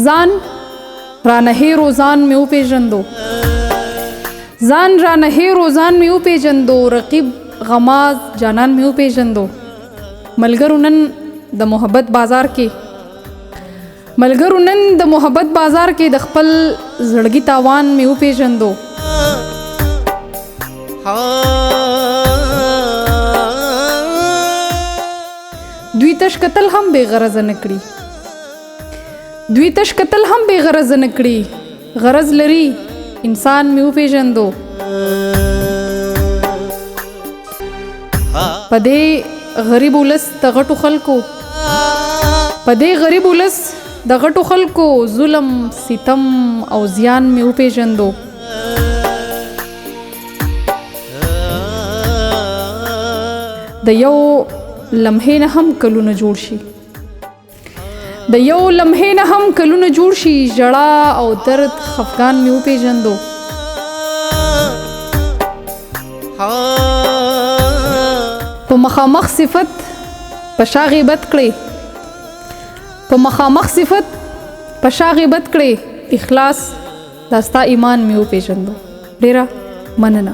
ځان رانه هېرو ځان مې وپېژندو، ځان رانه هېرو ځان مې وپېژندو، رقیب غماز جانان مې وپېژندو. ملګرو نن د محبت بازار کې، ملګرو نن د محبت بازار کې د خپل زړګي تاوان مې وپېژندو. دوی تش کتل هم بې غرضه نه کړي، دوی تش کتل هم بې غرضه نه کړي، غرض لري انسان مې وپېژندو. په دې غریب ولس د غټو خلکو، په دې غریب ولس د غټو خلکو ظلم ستم او زیان مې وپېژندو. د یو لمحې نه هم کلونه جوړ شي، د یو لمحې نه هم کلونه جوړ شي، ژړا او درد خفګان مې وپېژندو. په مخامخ صفت په شا غیبت کړې، په مخامخ صفت په شا غیبت کړې، اخلاص دا ستا ایمان مې وپېژندو. ډېره مننه.